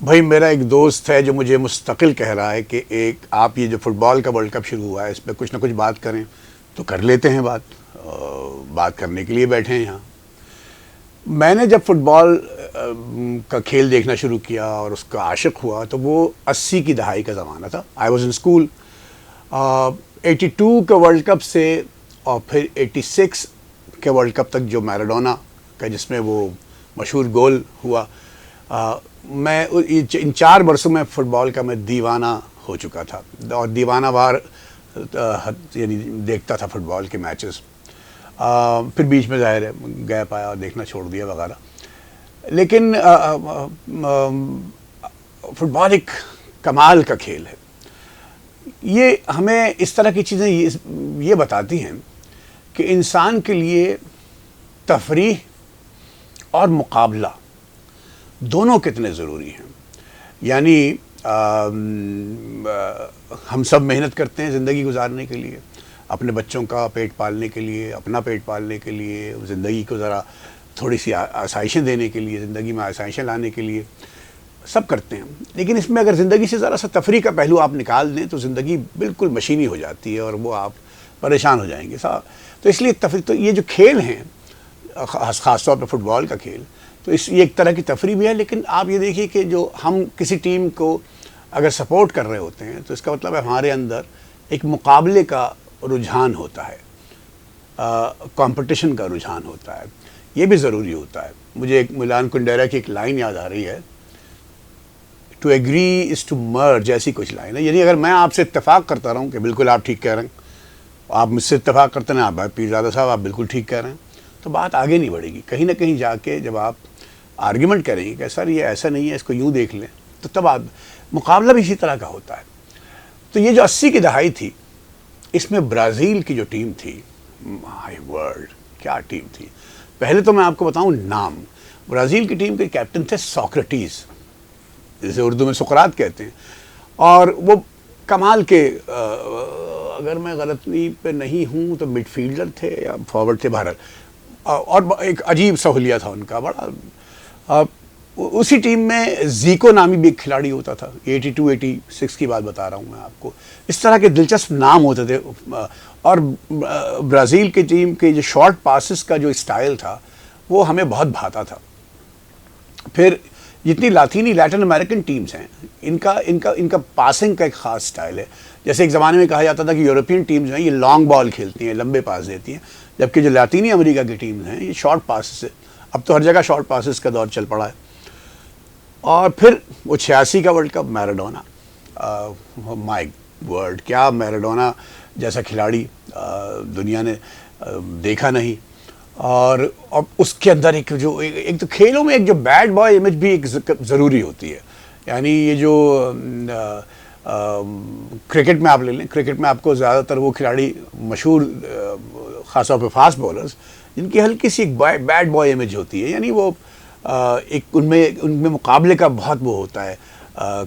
بھائی میرا ایک دوست ہے جو مجھے مستقل کہہ رہا ہے کہ ایک آپ یہ جو فٹ بال کا ورلڈ کپ شروع ہوا ہے اس پہ کچھ نہ کچھ بات کریں، تو کر لیتے ہیں بات. بات کرنے کے لیے بیٹھے ہیں یہاں. میں نے جب فٹ بال کا کھیل دیکھنا شروع کیا اور اس کا عاشق ہوا تو وہ 80 کی دہائی کا زمانہ تھا. I was in school. 82 کا ورلڈ کپ سے اور پھر 86 کے ورلڈ کپ تک جو میراڈونا کا جس میں وہ مشہور گول ہوا، میں ان 4 برسوں میں فٹ بال کا میں دیوانہ ہو چکا تھا اور دیوانہ وار یعنی دیکھتا تھا فٹ بال کے میچز. پھر بیچ میں ظاہر ہے گیپ آیا اور دیکھنا چھوڑ دیا وغیرہ. لیکن فٹ بال ایک کمال کا کھیل ہے. یہ ہمیں اس طرح کی چیزیں یہ بتاتی ہیں کہ انسان کے لیے تفریح اور مقابلہ دونوں کتنے ضروری ہیں. یعنی ہم سب محنت کرتے ہیں زندگی گزارنے کے لیے، اپنے بچوں کا پیٹ پالنے کے لیے، اپنا پیٹ پالنے کے لیے، زندگی کو ذرا تھوڑی سی آسائشیں دینے کے لیے، زندگی میں آسائشیں لانے کے لیے سب کرتے ہیں. لیکن اس میں اگر زندگی سے ذرا سا تفریح کا پہلو آپ نکال دیں تو زندگی بالکل مشینی ہو جاتی ہے اور وہ آپ پریشان ہو جائیں گے. تو اس لیے تفریح، تو یہ جو کھیل ہیں خاص طور پہ فٹ بال کا کھیل، تو یہ ایک طرح کی تفریح بھی ہے. لیکن آپ یہ دیکھیے کہ جو ہم کسی ٹیم کو اگر سپورٹ کر رہے ہوتے ہیں تو اس کا مطلب ہے ہمارے اندر ایک مقابلے کا رجحان ہوتا ہے، کمپٹیشن کا رجحان ہوتا ہے. یہ بھی ضروری ہوتا ہے. مجھے ایک ملان کنڈیرا کی ایک لائن یاد آ رہی ہے، ٹو ایگری از ٹو مرج، ایسی کچھ لائن ہے. یعنی اگر میں آپ سے اتفاق کرتا رہوں کہ بالکل آپ ٹھیک کہہ رہے ہیں، آپ مجھ سے اتفاق کرتے ہیں، آپ پیرزادہ صاحب آپ بالکل ٹھیک کہہ رہے ہیں، تو بات آگے نہیں بڑھے گی. کہیں نہ کہیں جا کے جب آپ آرگیومنٹ کریں گے کہ سر یہ ایسا نہیں ہے، اس کو یوں دیکھ لیں، تو تب آپ مقابلہ بھی اسی طرح کا ہوتا ہے. تو یہ جو 80 کی دہائی تھی، اس میں برازیل کی جو ٹیم تھی، مائی ورلڈ کیا ٹیم تھی. پہلے تو میں آپ کو بتاؤں نام. برازیل کی ٹیم کے کیپٹن تھے سوکریٹیز، جسے اردو میں سقراط کہتے ہیں، اور وہ کمال کے اگر میں غلطی پہ نہیں ہوں تو مڈ فیلڈر تھے یا فارورڈ تھے بہرحال، اور ایک عجیب سا حلیہ تھا ان کا بڑا. اسی ٹیم میں زیکو نامی بھی ایک کھلاڑی ہوتا تھا. 82 86 کی بات بتا رہا ہوں میں آپ کو. اس طرح کے دلچسپ نام ہوتے تھے. اور برازیل کی ٹیم کے جو شارٹ پاسز کا جو اسٹائل تھا وہ ہمیں بہت بھاتا تھا. پھر جتنی لیٹن امریکن ٹیمز ہیں، ان کا پاسنگ کا ایک خاص سٹائل ہے. جیسے ایک زمانے میں کہا جاتا تھا کہ یورپین ٹیمز ہیں یہ لانگ بال کھیلتی ہیں، لمبے پاس دیتی ہیں، جبکہ جو لاطینی امریکہ کی ٹیمز ہیں یہ شارٹ پاسز ہے. اب تو ہر جگہ شارٹ پاسز کا دور چل پڑا ہے. اور پھر وہ 86 کا ورلڈ کپ، میراڈونا، مائی ورلڈ کیا میراڈونا جیسا کھلاڑی دنیا نے دیکھا نہیں. اور اب اس کے اندر ایک تو کھیلوں میں ایک جو بیڈ بوائے امیج بھی ایک ضروری ہوتی ہے. یعنی یہ جو کرکٹ میں آپ لے لیں، کرکٹ میں آپ کو زیادہ تر وہ کھلاڑی مشہور خاص طور پہ فاسٹ بولرز جن کی ہلکی سی ایک بیڈ بوائے امیج ہوتی ہے. یعنی وہ ایک ان میں مقابلے کا بہت وہ ہوتا ہے،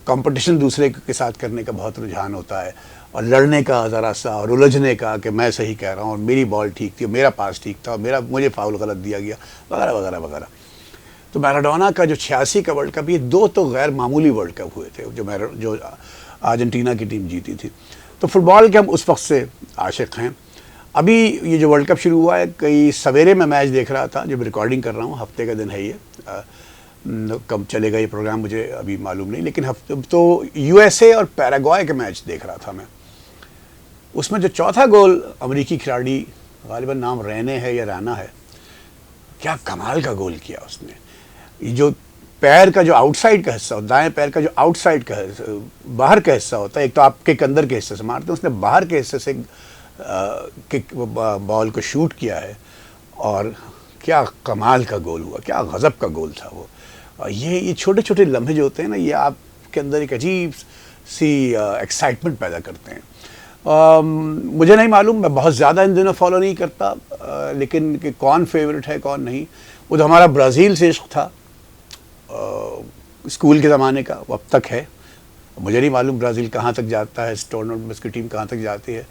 کمپٹیشن دوسرے کے ساتھ کرنے کا بہت رجحان ہوتا ہے، اور لڑنے کا ذرا سا اور الجھنے کا کہ میں صحیح کہہ رہا ہوں اور میری بال ٹھیک تھی، میرا پاس ٹھیک تھا، اور مجھے فاؤل غلط دیا گیا وغیرہ وغیرہ وغیرہ. تو میراڈونا کا جو 86 کا ورلڈ کپ، یہ 2 تو غیر معمولی ورلڈ کپ ہوئے تھے جو ارجنٹینا کی ٹیم جیتی تھی. تو فٹ بال کے ہم اس وقت سے عاشق ہیں. ابھی یہ جو ورلڈ کپ شروع ہوا ہے، کئی سویرے میں میچ دیکھ رہا تھا، جب ریکارڈنگ کر رہا ہوں، ہفتے کا دن ہے یہ، کب چلے گا یہ پروگرام مجھے ابھی معلوم نہیں، لیکن تو یو ایس اے اور پیراگوائے کے میچ دیکھ رہا تھا میں. اس میں جو چوتھا گول امریکی کھلاڑی، غالباً نام رینے ہے یا رانا ہے، کیا کمال کا گول کیا اس نے. یہ جو پیر کا جو آؤٹ سائڈ کا حصہ ہوتا ہے، دائیں پیر کا جو آؤٹ سائڈ کا باہر کا حصہ ہوتا ہے، ایک تو آپ کک اندر کے حصے سے مارتے ہیں، اس نے باہر کے حصے سے کک بال کو شوٹ کیا ہے، اور کیا کمال کا گول ہوا، کیا غضب کا گول تھا وہ. یہ چھوٹے چھوٹے لمحے جو ہوتے ہیں نا، یہ آپ کے اندر ایک عجیب سی ایکسائٹمنٹ پیدا کرتے ہیں. مجھے نہیں معلوم، میں بہت زیادہ ان دنوں فالو نہیں کرتا، لیکن کہ کون فیورٹ ہے کون نہیں. وہ تو ہمارا برازیل سے عشق تھا اسکول کے زمانے کا، وہ اب تک ہے. مجھے نہیں معلوم برازیل کہاں تک جاتا ہے، اس ٹورنامنٹ میں اس کی ٹیم کہاں تک جاتی ہے.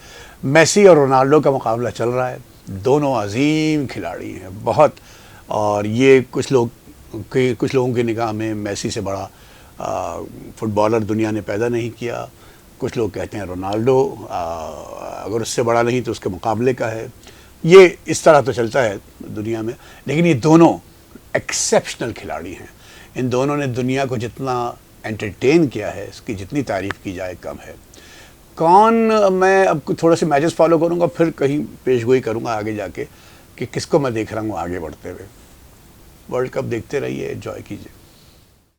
میسی اور رونالڈو کا مقابلہ چل رہا ہے. دونوں عظیم کھلاڑی ہیں بہت، اور یہ کچھ لوگوں کی نگاہ میں میسی سے بڑا فٹ بالر دنیا نے پیدا نہیں کیا. کچھ لوگ کہتے ہیں رونالڈو اگر اس سے بڑا نہیں تو اس کے مقابلے کا ہے. یہ اس طرح تو چلتا ہے دنیا میں، لیکن یہ دونوں ایکسیپشنل کھلاڑی ہیں. ان دونوں نے دنیا کو جتنا انٹرٹین کیا ہے، اس کی جتنی تعریف کی جائے کم ہے. میں اب تھوڑا سے میچز فالو کروں گا، پھر کہیں پیش گوئی کروں گا آگے جا کے کہ کس کو میں دیکھ رہا ہوں آگے بڑھتے ہوئے. ورلڈ کپ دیکھتے رہیے، انجوائے کیجیے.